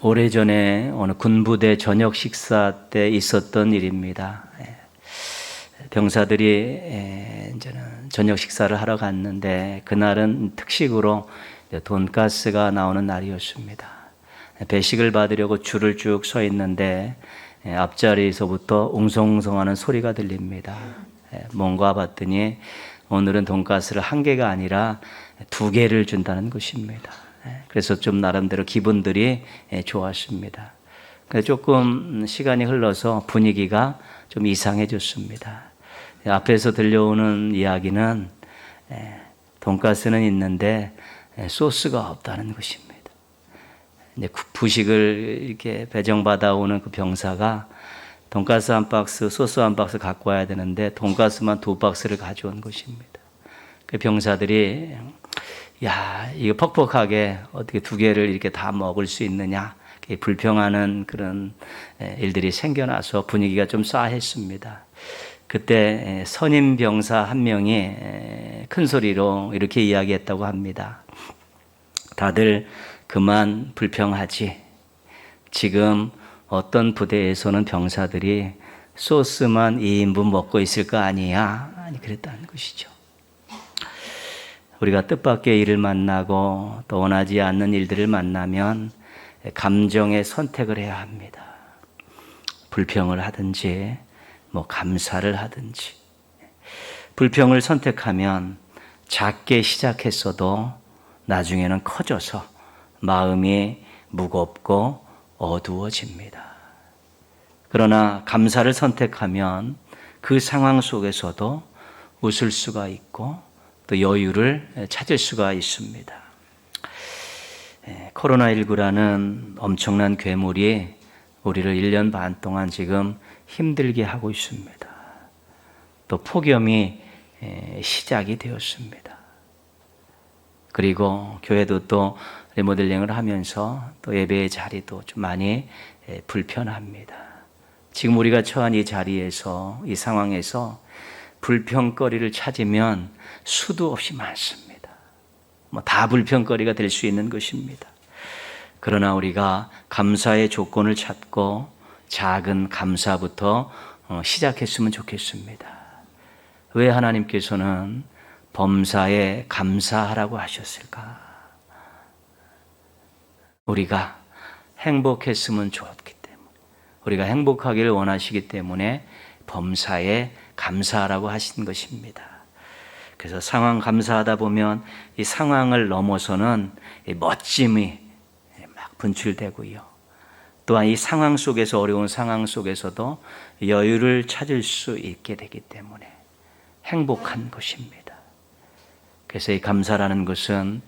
오래전에 어느 군부대 저녁 식사 때 있었던 일입니다. 병사들이 이제는 저녁 식사를 하러 갔는데 그날은 특식으로 돈가스가 나오는 날이었습니다. 배식을 받으려고 줄을 쭉 서 있는데 앞자리에서부터 웅성웅성하는 소리가 들립니다. 뭔가 봤더니 오늘은 돈가스를 한 개가 아니라 두 개를 준다는 것입니다. 그래서 좀 나름대로 기분들이 좋았습니다. 조금 시간이 흘러서 분위기가 좀 이상해졌습니다. 앞에서 들려오는 이야기는 돈가스는 있는데 소스가 없다는 것입니다. 부식을 이렇게 배정받아 오는 그 병사가 돈가스 한 박스, 소스 한 박스 갖고 와야 되는데 돈가스만 두 박스를 가져온 것입니다. 그 병사들이 야, 이거 퍽퍽하게 어떻게 두 개를 이렇게 다 먹을 수 있느냐, 불평하는 그런 일들이 생겨나서 분위기가 좀 싸했습니다. 그때 선임 병사 한 명이 큰 소리로 이렇게 이야기했다고 합니다. 다들 그만 불평하지. 지금 어떤 부대에서는 병사들이 소스만 2인분 먹고 있을 거 아니야? 그랬다는 것이죠. 우리가 뜻밖의 일을 만나고 또 원하지 않는 일들을 만나면 감정의 선택을 해야 합니다. 불평을 하든지 감사를 하든지. 불평을 선택하면 작게 시작했어도 나중에는 커져서 마음이 무겁고 어두워집니다. 그러나 감사를 선택하면 그 상황 속에서도 웃을 수가 있고 또 여유를 찾을 수가 있습니다. 코로나19라는 엄청난 괴물이 우리를 1년 반 동안 지금 힘들게 하고 있습니다. 또 폭염이 시작이 되었습니다. 그리고 교회도 또 리모델링을 하면서 또 예배의 자리도 좀 많이 불편합니다. 지금 우리가 처한 이 자리에서, 이 상황에서 불평거리를 찾으면 수도 없이 많습니다. 다 불평거리가 될 수 있는 것입니다. 그러나 우리가 감사의 조건을 찾고 작은 감사부터 시작했으면 좋겠습니다. 왜 하나님께서는 범사에 감사하라고 하셨을까? 우리가 행복했으면 좋았기 때문에, 우리가 행복하기를 원하시기 때문에 범사에 감사하라고 하신 것입니다. 그래서 상황 감사하다 보면 이 상황을 넘어서는 이 멋짐이 막 분출되고요. 또한 이 상황 속에서, 어려운 상황 속에서도 여유를 찾을 수 있게 되기 때문에 행복한 것입니다. 그래서 이 감사라는 것은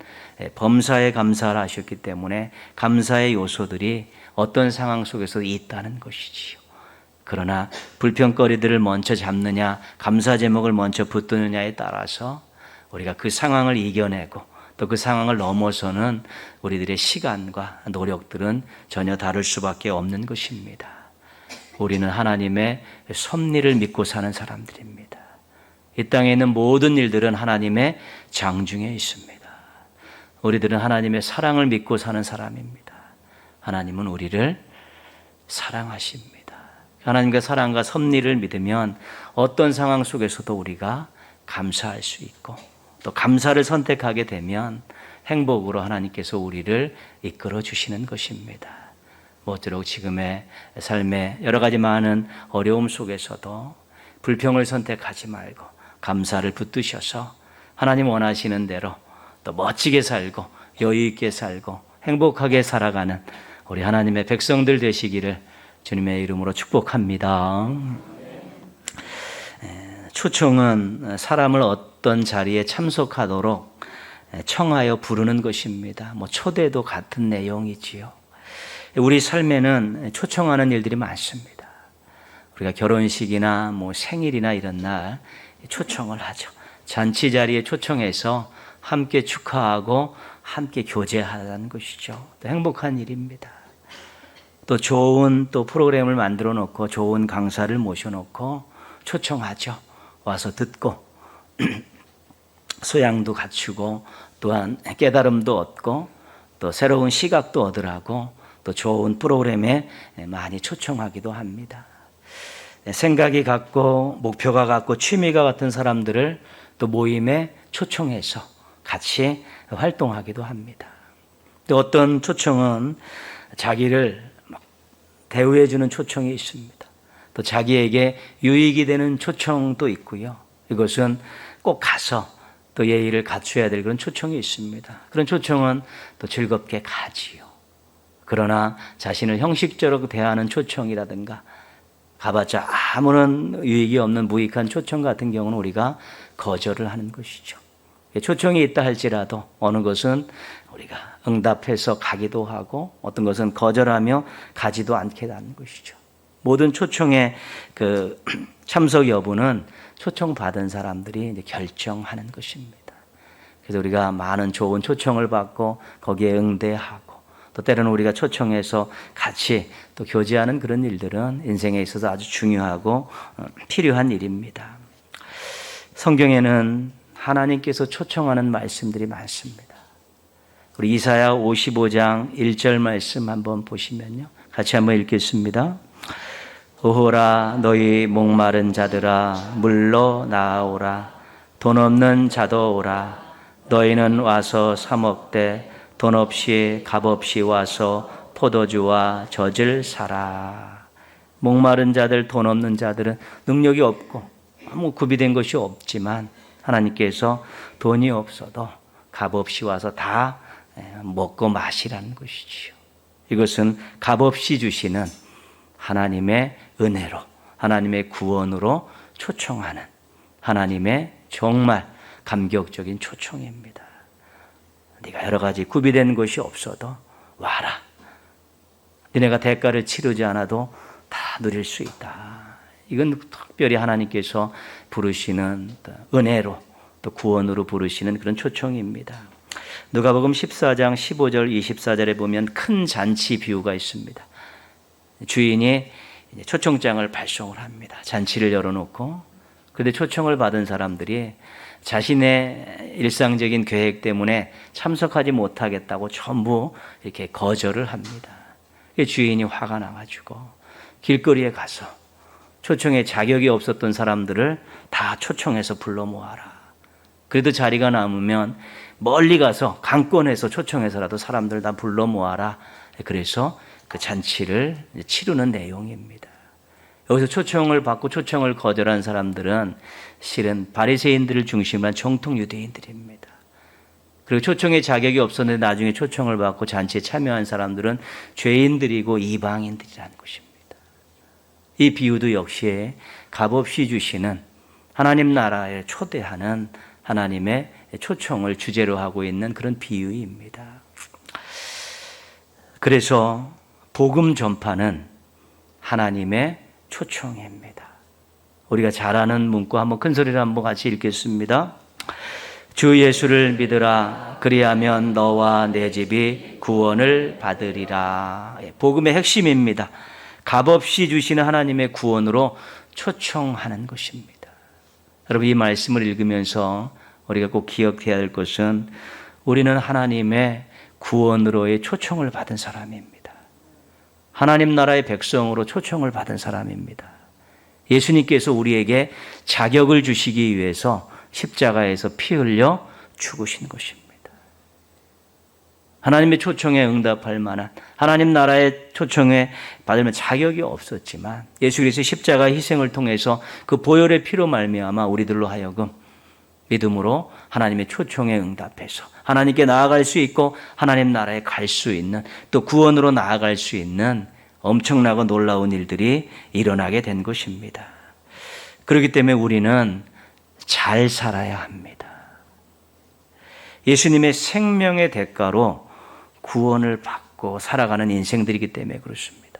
범사에 감사를 하셨기 때문에 감사의 요소들이 어떤 상황 속에서도 있다는 것이지요. 그러나 불평거리들을 먼저 잡느냐, 감사 제목을 먼저 붙드느냐에 따라서 우리가 그 상황을 이겨내고 또 그 상황을 넘어서는 우리들의 시간과 노력들은 전혀 다를 수밖에 없는 것입니다. 우리는 하나님의 섭리를 믿고 사는 사람들입니다. 이 땅에 있는 모든 일들은 하나님의 장중에 있습니다. 우리들은 하나님의 사랑을 믿고 사는 사람입니다. 하나님은 우리를 사랑하십니다. 하나님의 사랑과 섭리를 믿으면 어떤 상황 속에서도 우리가 감사할 수 있고 또 감사를 선택하게 되면 행복으로 하나님께서 우리를 이끌어 주시는 것입니다. 모쪼록 지금의 삶의 여러 가지 많은 어려움 속에서도 불평을 선택하지 말고 감사를 붙드셔서 하나님 원하시는 대로 또 멋지게 살고 여유 있게 살고 행복하게 살아가는 우리 하나님의 백성들 되시기를 주님의 이름으로 축복합니다. 초청은 사람을 어떤 자리에 참석하도록 청하여 부르는 것입니다. 초대도 같은 내용이지요. 우리 삶에는 초청하는 일들이 많습니다. 우리가 결혼식이나 생일이나 이런 날 초청을 하죠. 잔치 자리에 초청해서 함께 축하하고 함께 교제하는 것이죠. 또 행복한 일입니다. 또 좋은 프로그램을 만들어 놓고 좋은 강사를 모셔 놓고 초청하죠. 와서 듣고 소양도 갖추고 또한 깨달음도 얻고 또 새로운 시각도 얻으라고 또 좋은 프로그램에 많이 초청하기도 합니다. 생각이 같고 목표가 같고 취미가 같은 사람들을 또 모임에 초청해서 같이 활동하기도 합니다. 또 어떤 초청은 자기를 대우해 주는 초청이 있습니다. 또 자기에게 유익이 되는 초청도 있고요. 이것은 꼭 가서 또 예의를 갖춰야 될 그런 초청이 있습니다. 그런 초청은 또 즐겁게 가지요. 그러나 자신을 형식적으로 대하는 초청이라든가 가봤자 아무런 유익이 없는 무익한 초청 같은 경우는 우리가 거절을 하는 것이죠. 초청이 있다 할지라도 어느 것은 우리가 응답해서 가기도 하고 어떤 것은 거절하며 가지도 않게 되는 것이죠. 모든 초청의 그 참석 여부는 초청받은 사람들이 이제 결정하는 것입니다. 그래서 우리가 많은 좋은 초청을 받고 거기에 응대하고 또 때로는 우리가 초청해서 같이 또 교제하는 그런 일들은 인생에 있어서 아주 중요하고 필요한 일입니다. 성경에는 하나님께서 초청하는 말씀들이 많습니다. 우리 이사야 55장 1절 말씀 한번 보시면요. 같이 한번 읽겠습니다. 오호라 너희 목마른 자들아 물러 나아오라 돈 없는 자도 오라 너희는 와서 사 먹되 돈 없이 값 없이 와서 포도주와 젖을 사라. 목마른 자들 돈 없는 자들은 능력이 없고 아무 구비된 것이 없지만 하나님께서 돈이 없어도 값 없이 와서 다 먹고 마시라는 것이지요. 이것은 값 없이 주시는 하나님의 은혜로 하나님의 구원으로 초청하는 하나님의 정말 감격적인 초청입니다. 네가 여러 가지 구비된 것이 없어도 와라. 너네가 대가를 치르지 않아도 다 누릴 수 있다. 이건 특별히 하나님께서 부르시는 은혜로 또 구원으로 부르시는 그런 초청입니다. 누가복음 14장 15절 24절에 보면 큰 잔치 비유가 있습니다. 주인이 초청장을 발송을 합니다. 잔치를 열어놓고 그런데 초청을 받은 사람들이 자신의 일상적인 계획 때문에 참석하지 못하겠다고 전부 이렇게 거절을 합니다. 주인이 화가 나가지고 길거리에 가서 초청에 자격이 없었던 사람들을 다 초청해서 불러 모아라. 그래도 자리가 남으면 멀리 가서 강권해서 초청해서라도 사람들 다 불러 모아라. 그래서 그 잔치를 치르는 내용입니다. 여기서 초청을 받고 초청을 거절한 사람들은 실은 바리새인들을 중심으로 한 정통 유대인들입니다. 그리고 초청의 자격이 없었는데 나중에 초청을 받고 잔치에 참여한 사람들은 죄인들이고 이방인들이라는 것입니다. 이 비유도 역시 값없이 주시는 하나님 나라에 초대하는 하나님의 초청을 주제로 하고 있는 그런 비유입니다. 그래서 복음 전파는 하나님의 초청입니다. 우리가 잘 아는 문구 한번 큰 소리로 한번 같이 읽겠습니다. 주 예수를 믿으라. 그리하면 너와 내 집이 구원을 받으리라. 복음의 핵심입니다. 값없이 주시는 하나님의 구원으로 초청하는 것입니다. 여러분 이 말씀을 읽으면서 우리가 꼭 기억해야 할 것은 우리는 하나님의 구원으로의 초청을 받은 사람입니다. 하나님 나라의 백성으로 초청을 받은 사람입니다. 예수님께서 우리에게 자격을 주시기 위해서 십자가에서 피 흘려 죽으신 것입니다. 하나님의 초청에 응답할 만한 하나님 나라의 초청에 받으면 자격이 없었지만 예수 그리스도의 십자가 희생을 통해서 그 보혈의 피로 말미암아 우리들로 하여금 믿음으로 하나님의 초청에 응답해서 하나님께 나아갈 수 있고 하나님 나라에 갈 수 있는 또 구원으로 나아갈 수 있는 엄청나고 놀라운 일들이 일어나게 된 것입니다. 그렇기 때문에 우리는 잘 살아야 합니다. 예수님의 생명의 대가로 구원을 받고 살아가는 인생들이기 때문에 그렇습니다.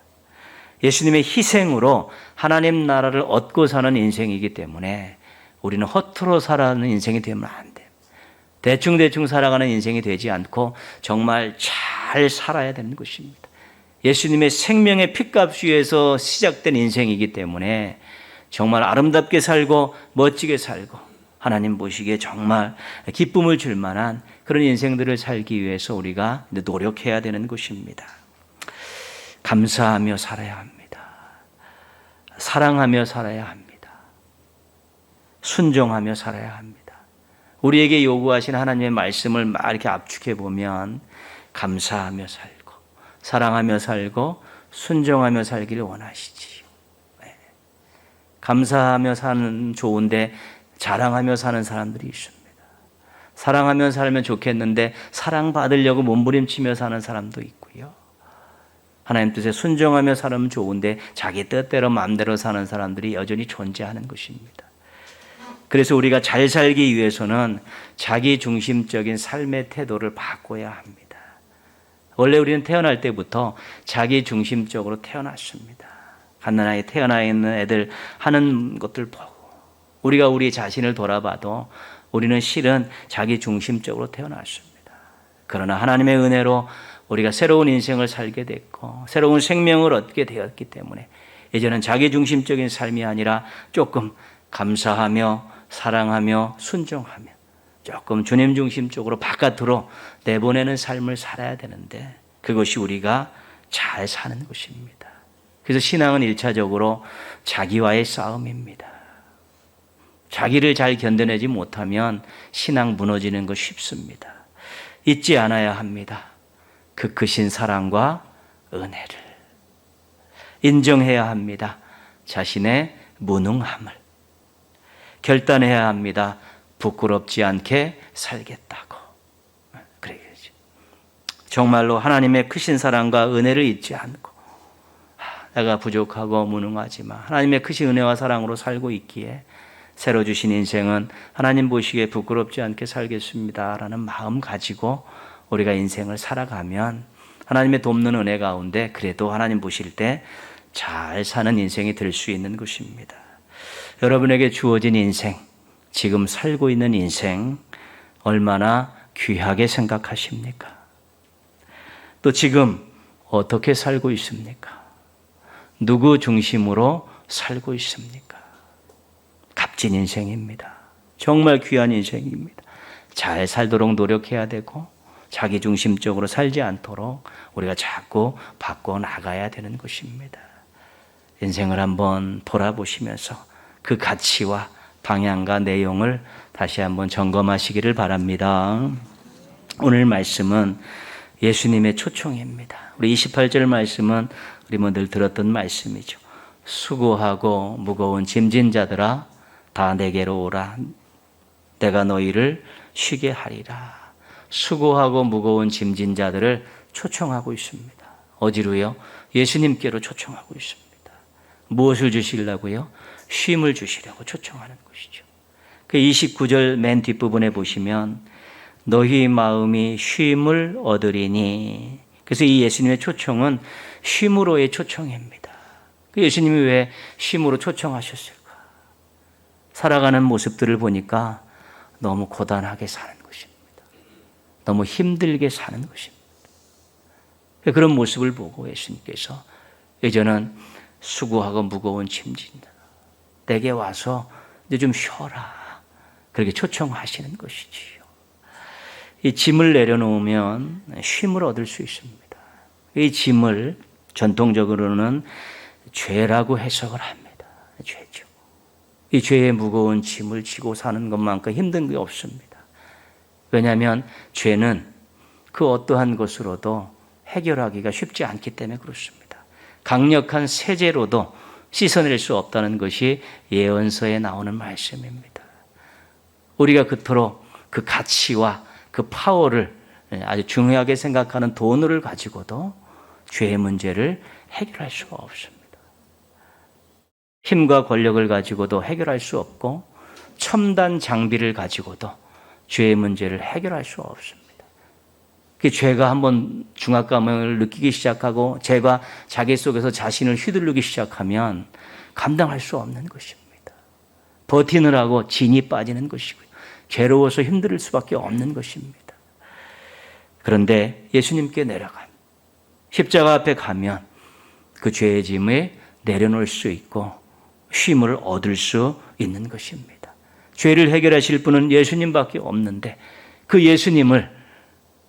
예수님의 희생으로 하나님 나라를 얻고 사는 인생이기 때문에 우리는 허투루 살아가는 인생이 되면 안 돼요. 대충대충 살아가는 인생이 되지 않고 정말 잘 살아야 되는 것입니다. 예수님의 생명의 핏값 위에서 시작된 인생이기 때문에 정말 아름답게 살고 멋지게 살고 하나님 보시기에 정말 기쁨을 줄 만한 그런 인생들을 살기 위해서 우리가 노력해야 되는 것입니다. 감사하며 살아야 합니다. 사랑하며 살아야 합니다. 순종하며 살아야 합니다. 우리에게 요구하신 하나님의 말씀을 막 이렇게 압축해 보면 감사하며 살고 사랑하며 살고 순종하며 살기를 원하시지요. 감사하며 사는 좋은데 자랑하며 사는 사람들이 있습니다. 사랑하며 살면 좋겠는데 사랑받으려고 몸부림치며 사는 사람도 있고요. 하나님 뜻에 순종하며 살면 좋은데 자기 뜻대로 마음대로 사는 사람들이 여전히 존재하는 것입니다. 그래서 우리가 잘 살기 위해서는 자기 중심적인 삶의 태도를 바꿔야 합니다. 원래 우리는 태어날 때부터 자기 중심적으로 태어났습니다. 갓난아이 태어나 있는 애들 하는 것들 보고 우리가 우리 자신을 돌아봐도 우리는 실은 자기 중심적으로 태어났습니다. 그러나 하나님의 은혜로 우리가 새로운 인생을 살게 됐고 새로운 생명을 얻게 되었기 때문에 이제는 자기 중심적인 삶이 아니라 조금 감사하며 사랑하며 순종하며 조금 주님 중심적으로 바깥으로 내보내는 삶을 살아야 되는데 그것이 우리가 잘 사는 것입니다. 그래서 신앙은 1차적으로 자기와의 싸움입니다. 자기를 잘 견뎌내지 못하면 신앙 무너지는 거 쉽습니다. 잊지 않아야 합니다. 그 크신 사랑과 은혜를 인정해야 합니다. 자신의 무능함을 결단해야 합니다. 부끄럽지 않게 살겠다고. 그래야지. 정말로 하나님의 크신 사랑과 은혜를 잊지 않고 내가 부족하고 무능하지만 하나님의 크신 은혜와 사랑으로 살고 있기에 새로 주신 인생은 하나님 보시기에 부끄럽지 않게 살겠습니다 라는 마음 가지고 우리가 인생을 살아가면 하나님의 돕는 은혜 가운데 그래도 하나님 보실 때 잘 사는 인생이 될 수 있는 것입니다. 여러분에게 주어진 인생, 지금 살고 있는 인생 얼마나 귀하게 생각하십니까? 또 지금 어떻게 살고 있습니까? 누구 중심으로 살고 있습니까? 값진 인생입니다. 정말 귀한 인생입니다. 잘 살도록 노력해야 되고 자기 중심적으로 살지 않도록 우리가 자꾸 바꿔 나가야 되는 것입니다. 인생을 한번 돌아보시면서 그 가치와 방향과 내용을 다시 한번 점검하시기를 바랍니다. 오늘 말씀은 예수님의 초청입니다. 우리 28절 말씀은 우리 늘 들었던 말씀이죠. 수고하고 무거운 짐진 자들아 다 내게로 오라. 내가 너희를 쉬게 하리라. 수고하고 무거운 짐진 자들을 초청하고 있습니다. 어디로요? 예수님께로 초청하고 있습니다. 무엇을 주시려고요? 쉼을 주시려고 초청하는 것이죠. 그 29절 맨 뒷부분에 보시면 너희 마음이 쉼을 얻으리니. 그래서 이 예수님의 초청은 쉼으로의 초청입니다. 예수님이 왜 쉼으로 초청하셨을까? 살아가는 모습들을 보니까 너무 고단하게 사는 것입니다. 너무 힘들게 사는 것입니다. 그런 모습을 보고 예수님께서 이제는 수고하고 무거운 짐진다. 내게 와서 이제 좀 쉬어라. 그렇게 초청하시는 것이지요. 이 짐을 내려놓으면 쉼을 얻을 수 있습니다. 이 짐을 전통적으로는 죄라고 해석을 합니다. 죄죠. 이 죄의 무거운 짐을 지고 사는 것만큼 힘든 게 없습니다. 왜냐하면 죄는 그 어떠한 것으로도 해결하기가 쉽지 않기 때문에 그렇습니다. 강력한 세제로도 씻어낼 수 없다는 것이 예언서에 나오는 말씀입니다. 우리가 그토록 그 가치와 그 파워를 아주 중요하게 생각하는 돈을 가지고도 죄의 문제를 해결할 수가 없습니다. 힘과 권력을 가지고도 해결할 수 없고 첨단 장비를 가지고도 죄의 문제를 해결할 수 없습니다. 그 죄가 한번 중압감을 느끼기 시작하고 죄가 자기 속에서 자신을 휘두르기 시작하면 감당할 수 없는 것입니다. 버티느라고 진이 빠지는 것이고요. 괴로워서 힘들 수밖에 없는 것입니다. 그런데 예수님께 내려가면 십자가 앞에 가면 그 죄의 짐을 내려놓을 수 있고 쉼을 얻을 수 있는 것입니다. 죄를 해결하실 분은 예수님밖에 없는데 그 예수님을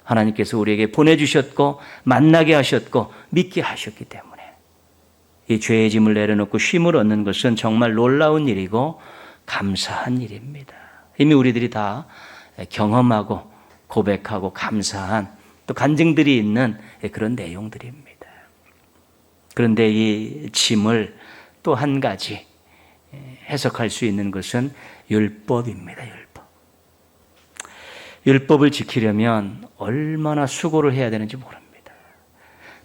하나님께서 우리에게 보내주셨고 만나게 하셨고 믿게 하셨기 때문에 이 죄의 짐을 내려놓고 쉼을 얻는 것은 정말 놀라운 일이고 감사한 일입니다. 이미 우리들이 다 경험하고 고백하고 감사한 또 간증들이 있는 그런 내용들입니다. 그런데 이 짐을 또 한 가지 해석할 수 있는 것은 율법입니다. 율법을 지키려면 얼마나 수고를 해야 되는지 모릅니다.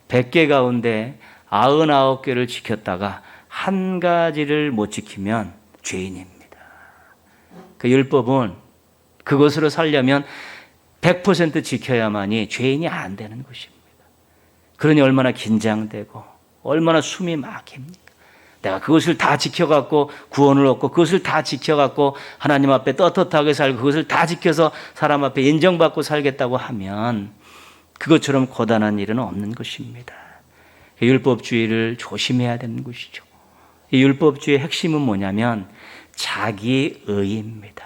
100개 가운데 99개를 지켰다가 한 가지를 못 지키면 죄인입니다. 그 율법은 그것으로 살려면 100% 지켜야만이 죄인이 안 되는 것입니다. 그러니 얼마나 긴장되고 얼마나 숨이 막힙니까? 내가 그것을 다 지켜갖고 구원을 얻고 그것을 다 지켜갖고 하나님 앞에 떳떳하게 살고 그것을 다 지켜서 사람 앞에 인정받고 살겠다고 하면 그것처럼 고단한 일은 없는 것입니다. 율법주의를 조심해야 되는 것이죠. 이 율법주의의 핵심은 뭐냐면 자기의입니다.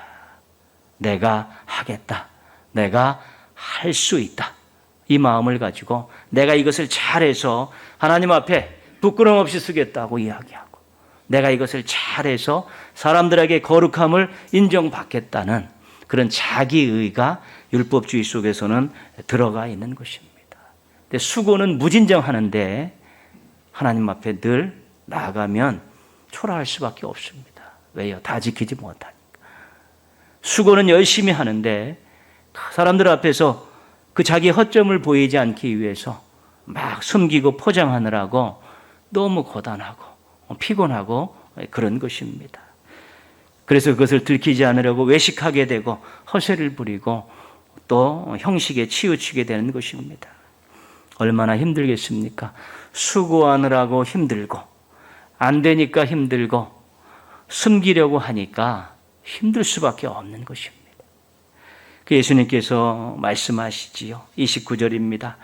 내가 하겠다. 내가 할 수 있다. 이 마음을 가지고 내가 이것을 잘해서 하나님 앞에 부끄럼 없이 쓰겠다고 이야기하고 내가 이것을 잘해서 사람들에게 거룩함을 인정받겠다는 그런 자기의가 율법주의 속에서는 들어가 있는 것입니다. 근데 수고는 무진정하는데 하나님 앞에 늘 나아가면 초라할 수밖에 없습니다. 왜요? 다 지키지 못하니까. 수고는 열심히 하는데 사람들 앞에서 그 자기 허점을 보이지 않기 위해서 막 숨기고 포장하느라고 너무 고단하고 피곤하고 그런 것입니다. 그래서 그것을 들키지 않으려고 외식하게 되고 허세를 부리고 또 형식에 치우치게 되는 것입니다. 얼마나 힘들겠습니까? 수고하느라고 힘들고 안 되니까 힘들고 숨기려고 하니까 힘들 수밖에 없는 것입니다. 그 예수님께서 말씀하시지요. 29절입니다.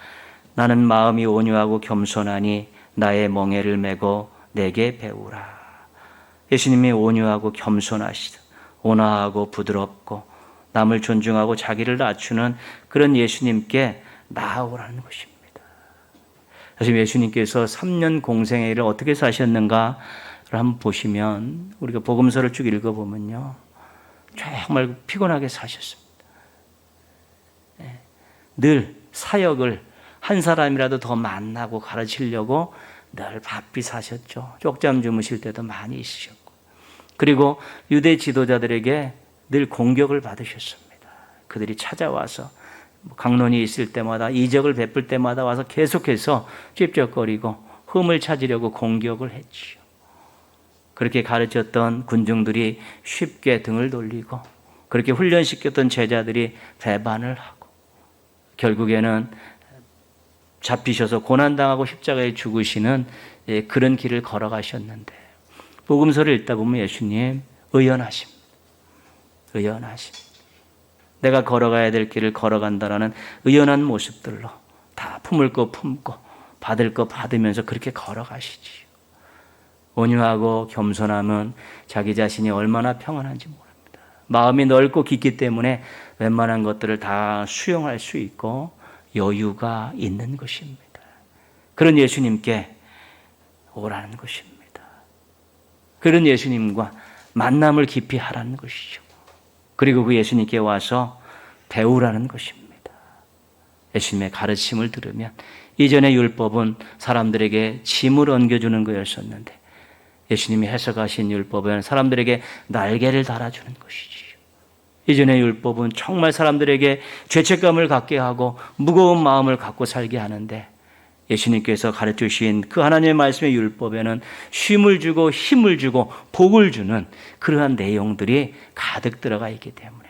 나는 마음이 온유하고 겸손하니 나의 멍에를 메고 내게 배우라. 예수님이 온유하고 겸손하시다. 온화하고 부드럽고 남을 존중하고 자기를 낮추는 그런 예수님께 나아오라는 것입니다. 사실 예수님께서 3년 공생의 일을 어떻게 사셨는가를 한번 보시면 우리가 복음서를 쭉 읽어보면요. 정말 피곤하게 사셨습니다. 늘 사역을 한 사람이라도 더 만나고 가르치려고 늘 바삐 사셨죠. 쪽잠 주무실 때도 많이 있으셨고 그리고 유대 지도자들에게 늘 공격을 받으셨습니다. 그들이 찾아와서 강론이 있을 때마다 이적을 베풀 때마다 와서 계속해서 찝쩍거리고 흠을 찾으려고 공격을 했지요. 그렇게 가르쳤던 군중들이 쉽게 등을 돌리고 그렇게 훈련시켰던 제자들이 배반을 하고 결국에는 잡히셔서 고난당하고 십자가에 죽으시는 그런 길을 걸어가셨는데 복음서를 읽다 보면 예수님 의연하십니다. 내가 걸어가야 될 길을 걸어간다라는 의연한 모습들로 다 품을 거 품고 받을 거 받으면서 그렇게 걸어가시지요. 온유하고 겸손함은 자기 자신이 얼마나 평안한지 모릅니다. 마음이 넓고 깊기 때문에 웬만한 것들을 다 수용할 수 있고 여유가 있는 것입니다. 그런 예수님께 오라는 것입니다. 그런 예수님과 만남을 깊이 하라는 것이죠. 그리고 그 예수님께 와서 배우라는 것입니다. 예수님의 가르침을 들으면 이전의 율법은 사람들에게 짐을 얹겨주는 거였었는데 예수님이 해석하신 율법은 사람들에게 날개를 달아주는 것이지요. 이전의 율법은 정말 사람들에게 죄책감을 갖게 하고 무거운 마음을 갖고 살게 하는데 예수님께서 가르치신 그 하나님의 말씀의 율법에는 쉼을 주고 힘을 주고 복을 주는 그러한 내용들이 가득 들어가 있기 때문에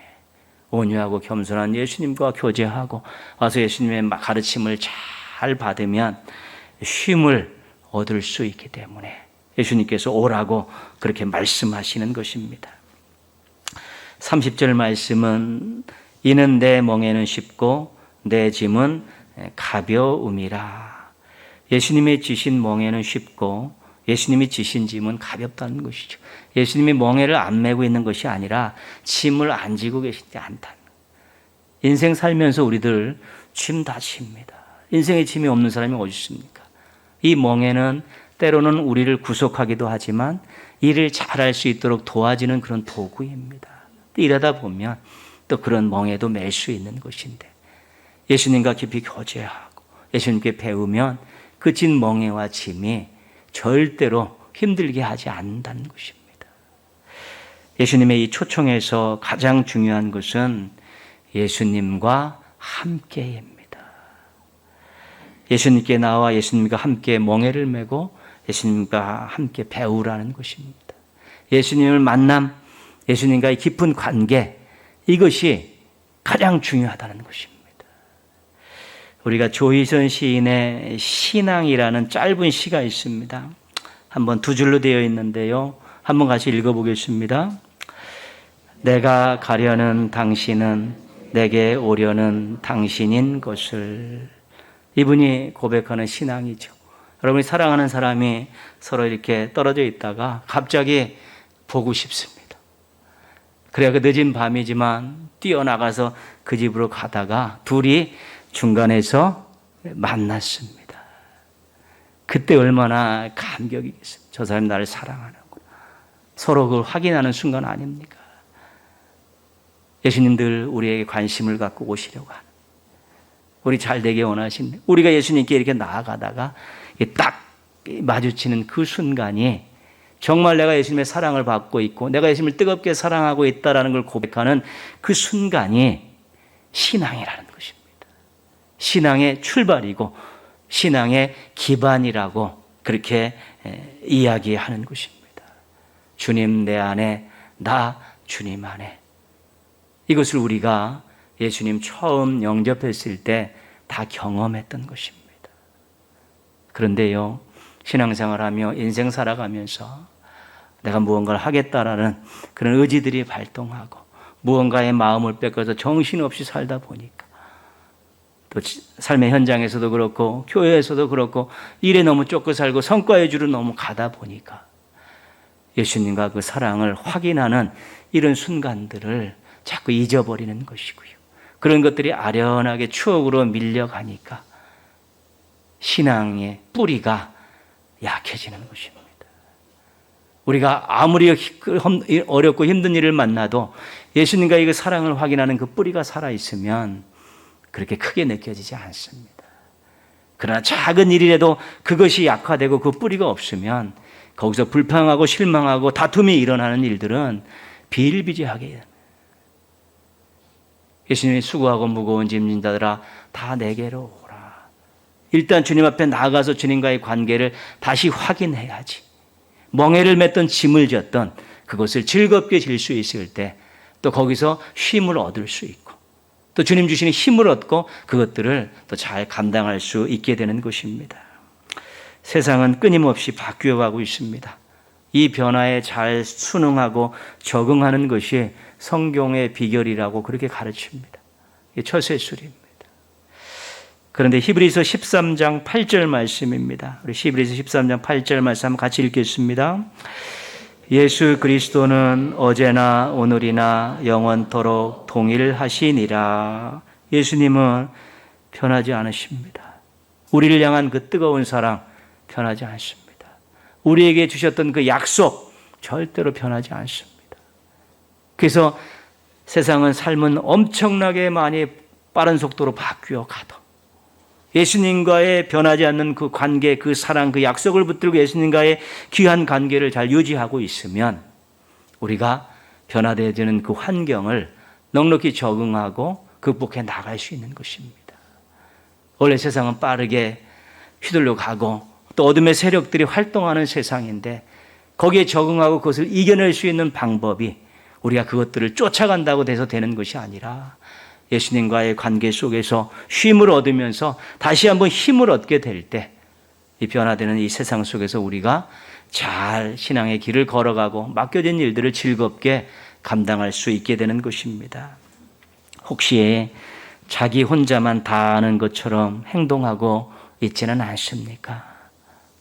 온유하고 겸손한 예수님과 교제하고 와서 예수님의 가르침을 잘 받으면 쉼을 얻을 수 있기 때문에 예수님께서 오라고 그렇게 말씀하시는 것입니다. 30절 말씀은 이는 내 멍에는 쉽고 내 짐은 가벼움이라. 예수님이 지신 멍에는 쉽고 예수님이 지신 짐은 가볍다는 것이죠. 예수님이 멍에를 안 메고 있는 것이 아니라 짐을 안 지고 계시지 않다는 거예요. 인생 살면서 우리들 짐 다 집니다. 인생에 짐이 없는 사람이 어디 있습니까? 이 멍에는 때로는 우리를 구속하기도 하지만 일을 잘할 수 있도록 도와주는 그런 도구입니다. 일하다 보면 또 그런 멍에도 맬 수 있는 것인데 예수님과 깊이 교제하고 예수님께 배우면 그 진 멍에와 짐이 절대로 힘들게 하지 않는다는 것입니다. 예수님의 이 초청에서 가장 중요한 것은 예수님과 함께입니다. 예수님께 나와 예수님과 함께 멍에를 메고 예수님과 함께 배우라는 것입니다. 예수님을 만남, 예수님과의 깊은 관계, 이것이 가장 중요하다는 것입니다. 우리가 조희선 시인의 신앙이라는 짧은 시가 있습니다. 한번 두 줄로 되어 있는데요. 한번 같이 읽어보겠습니다. 내가 가려는 당신은 내게 오려는 당신인 것을. 이분이 고백하는 신앙이죠. 여러분이 사랑하는 사람이 서로 이렇게 떨어져 있다가 갑자기 보고 싶습니다. 그래야 그 늦은 밤이지만 뛰어나가서 그 집으로 가다가 둘이 중간에서 만났습니다. 그때 얼마나 감격이겠습니까? 저 사람이 나를 사랑하는구나. 서로 그걸 확인하는 순간 아닙니까? 예수님들 우리에게 관심을 갖고 오시려고 하는, 우리 잘 되게 원하신, 우리가 예수님께 이렇게 나아가다가 딱 마주치는 그 순간이 정말 내가 예수님의 사랑을 받고 있고 내가 예수님을 뜨겁게 사랑하고 있다는 걸 고백하는 그 순간이 신앙이라는 것입니다. 신앙의 출발이고 신앙의 기반이라고 그렇게 이야기하는 것입니다. 주님 내 안에, 나 주님 안에. 이것을 우리가 예수님 처음 영접했을 때 다 경험했던 것입니다. 그런데요, 신앙생활하며 인생 살아가면서 내가 무언가를 하겠다라는 그런 의지들이 발동하고 무언가의 마음을 뺏겨서 정신없이 살다 보니까 또 삶의 현장에서도 그렇고 교회에서도 그렇고 일에 너무 쫓겨 살고 성과 위주로 너무 가다 보니까 예수님과 그 사랑을 확인하는 이런 순간들을 자꾸 잊어버리는 것이고요. 그런 것들이 아련하게 추억으로 밀려가니까 신앙의 뿌리가 약해지는 것입니다. 우리가 아무리 어렵고 힘든 일을 만나도 예수님과의 그 사랑을 확인하는 그 뿌리가 살아있으면 그렇게 크게 느껴지지 않습니다. 그러나 작은 일이라도 그것이 약화되고 그 뿌리가 없으면 거기서 불평하고 실망하고 다툼이 일어나는 일들은 비일비재하게 됩니다. 예수님이 수고하고 무거운 짐진 자들아 다 내게로 오라. 일단 주님 앞에 나아가서 주님과의 관계를 다시 확인해야지. 멍에를 맸던 짐을 졌던 그것을 즐겁게 질 수 있을 때 또 거기서 쉼을 얻을 수 있고 또 주님 주시는 힘을 얻고 그것들을 또 잘 감당할 수 있게 되는 것입니다. 세상은 끊임없이 바뀌어가고 있습니다. 이 변화에 잘 순응하고 적응하는 것이 성경의 비결이라고 그렇게 가르칩니다. 이게 처세술입니다. 그런데 히브리서 13장 8절 말씀입니다. 우리 히브리서 13장 8절 말씀 한번 같이 읽겠습니다. 예수 그리스도는 어제나 오늘이나 영원토록 동일하시니라. 예수님은 변하지 않으십니다. 우리를 향한 그 뜨거운 사랑 변하지 않습니다. 우리에게 주셨던 그 약속 절대로 변하지 않습니다. 그래서 세상은 삶은 엄청나게 많이 빠른 속도로 바뀌어 가도 예수님과의 변하지 않는 그 관계, 그 사랑, 그 약속을 붙들고 예수님과의 귀한 관계를 잘 유지하고 있으면 우리가 변화되어지는 그 환경을 넉넉히 적응하고 극복해 나갈 수 있는 것입니다. 원래 세상은 빠르게 휘둘러 가고 또 어둠의 세력들이 활동하는 세상인데 거기에 적응하고 그것을 이겨낼 수 있는 방법이 우리가 그것들을 쫓아간다고 돼서 되는 것이 아니라 예수님과의 관계 속에서 쉼을 얻으면서 다시 한번 힘을 얻게 될 때 이 변화되는 이 세상 속에서 우리가 잘 신앙의 길을 걸어가고 맡겨진 일들을 즐겁게 감당할 수 있게 되는 것입니다. 혹시 자기 혼자만 다 아는 것처럼 행동하고 있지는 않습니까?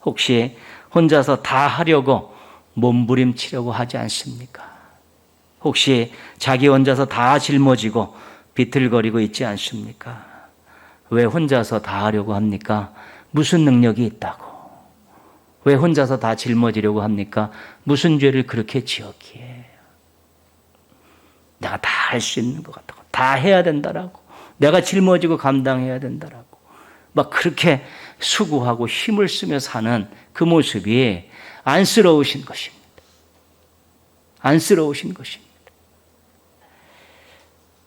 혹시 혼자서 다 하려고 몸부림치려고 하지 않습니까? 혹시 자기 혼자서 다 짊어지고 비틀거리고 있지 않습니까? 왜 혼자서 다 하려고 합니까? 무슨 능력이 있다고? 왜 혼자서 다 짊어지려고 합니까? 무슨 죄를 그렇게 지었기에? 내가 다 할 수 있는 것 같다고, 다 해야 된다라고, 내가 짊어지고 감당해야 된다라고 막 그렇게 수고하고 힘을 쓰며 사는 그 모습이 안쓰러우신 것입니다. 안쓰러우신 것입니다.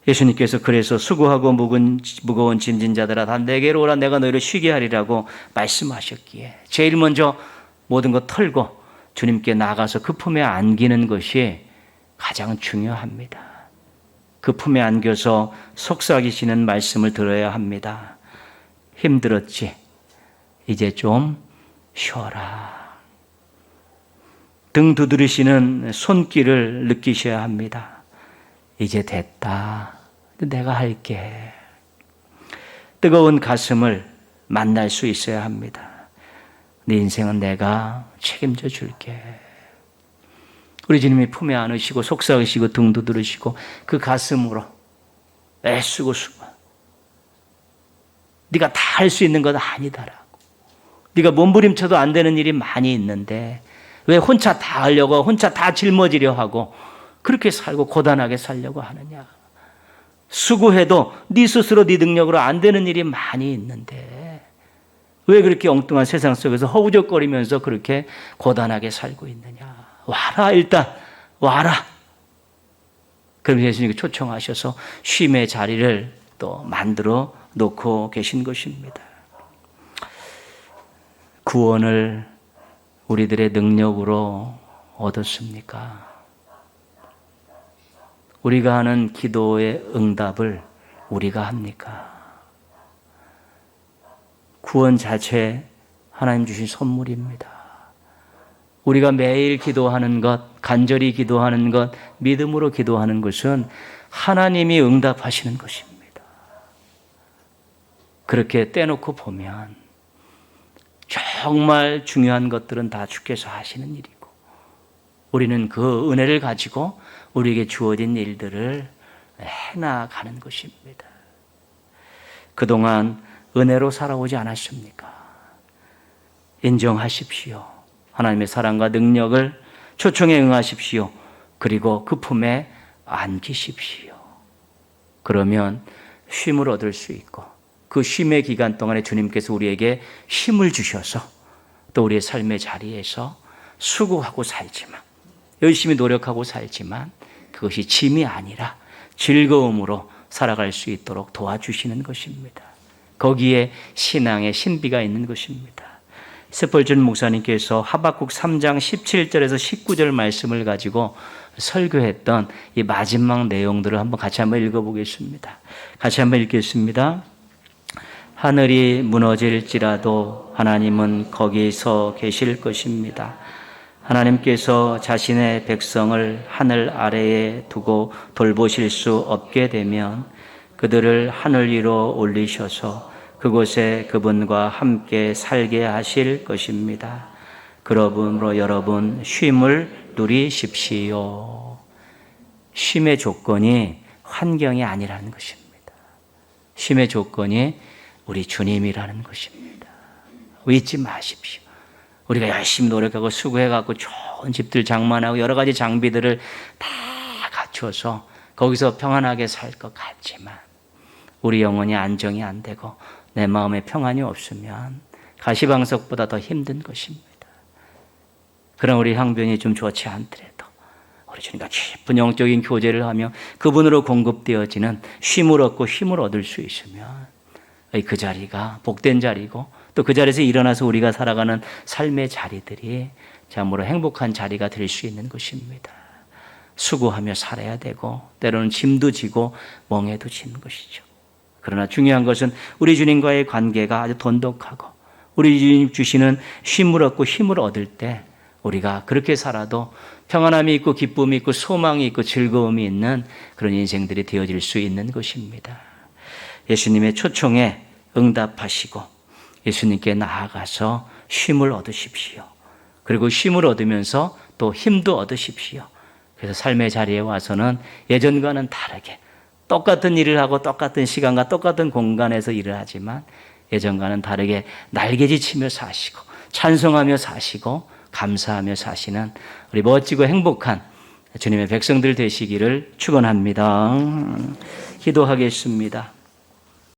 예수님께서 그래서 수고하고 무거운 짐진 자들아 다 내게로 오라, 내가 너희를 쉬게 하리라고 말씀하셨기에 제일 먼저 모든 것 털고 주님께 나가서 그 품에 안기는 것이 가장 중요합니다. 그 품에 안겨서 속삭이시는 말씀을 들어야 합니다. 힘들었지? 이제 좀 쉬어라. 등 두드리시는 손길을 느끼셔야 합니다. 이제 됐다. 내가 할게. 뜨거운 가슴을 만날 수 있어야 합니다. 네 인생은 내가 책임져 줄게. 우리 주님이 품에 안으시고 속삭이시고 등 두드리시고 그 가슴으로 애쓰고 수고. 네가 다 할 수 있는 건 아니다라고. 네가 몸부림쳐도 안 되는 일이 많이 있는데 왜 혼자 다 하려고, 혼자 다 짊어지려 하고 그렇게 살고 고단하게 살려고 하느냐. 수고해도 네 스스로 네 능력으로 안 되는 일이 많이 있는데 왜 그렇게 엉뚱한 세상 속에서 허우적거리면서 그렇게 고단하게 살고 있느냐. 와라, 일단 와라. 그럼 예수님이 초청하셔서 쉼의 자리를 또 만들어 놓고 계신 것입니다. 구원을 우리들의 능력으로 얻었습니까? 우리가 하는 기도의 응답을 우리가 합니까? 구원 자체 하나님 주신 선물입니다. 우리가 매일 기도하는 것, 간절히 기도하는 것, 믿음으로 기도하는 것은 하나님이 응답하시는 것입니다. 그렇게 떼놓고 보면 정말 중요한 것들은 다 주께서 하시는 일이고 우리는 그 은혜를 가지고 우리에게 주어진 일들을 해나가는 것입니다. 그동안 은혜로 살아오지 않았습니까? 인정하십시오. 하나님의 사랑과 능력을 초청에 응하십시오. 그리고 그 품에 안기십시오. 그러면 쉼을 얻을 수 있고 그 쉼의 기간 동안에 주님께서 우리에게 힘을 주셔서 또 우리의 삶의 자리에서 수고하고 살지만 열심히 노력하고 살지만 그것이 짐이 아니라 즐거움으로 살아갈 수 있도록 도와주시는 것입니다. 거기에 신앙의 신비가 있는 것입니다. 스펄전 목사님께서 하박국 3장 17절에서 19절 말씀을 가지고 설교했던 이 마지막 내용들을 같이 한번 읽어보겠습니다. 같이 한번 읽겠습니다. 하늘이 무너질지라도 하나님은 거기서 계실 것입니다. 하나님께서 자신의 백성을 하늘 아래에 두고 돌보실 수 없게 되면 그들을 하늘 위로 올리셔서 그곳에 그분과 함께 살게 하실 것입니다. 그러므로 여러분 쉼을 누리십시오. 쉼의 조건이 환경이 아니라는 것입니다. 쉼의 조건이 우리 주님이라는 것입니다. 잊지 마십시오. 우리가 열심히 노력하고 수고해갖고 좋은 집들 장만하고 여러 가지 장비들을 다 갖춰서 거기서 평안하게 살 것 같지만 우리 영혼이 안정이 안 되고 내 마음에 평안이 없으면 가시방석보다 더 힘든 것입니다. 그런 우리 형편이 좀 좋지 않더라도 우리 주님과 깊은 영적인 교제를 하며 그분으로 공급되어지는 쉼을 얻고 힘을 얻을 수 있으면 그 자리가 복된 자리고 또 그 자리에서 일어나서 우리가 살아가는 삶의 자리들이 참으로 행복한 자리가 될 수 있는 것입니다. 수고하며 살아야 되고 때로는 짐도 지고 멍에도 지는 것이죠. 그러나 중요한 것은 우리 주님과의 관계가 아주 돈독하고 우리 주님 주시는 쉼을 얻고 힘을 얻을 때 우리가 그렇게 살아도 평안함이 있고 기쁨이 있고 소망이 있고 즐거움이 있는 그런 인생들이 되어질 수 있는 것입니다. 예수님의 초청에 응답하시고 예수님께 나아가서 쉼을 얻으십시오. 그리고 쉼을 얻으면서 또 힘도 얻으십시오. 그래서 삶의 자리에 와서는 예전과는 다르게 똑같은 일을 하고 똑같은 시간과 똑같은 공간에서 일을 하지만 예전과는 다르게 날개짓치며 사시고 찬송하며 사시고 감사하며 사시는 우리 멋지고 행복한 주님의 백성들 되시기를 축원합니다. 기도하겠습니다.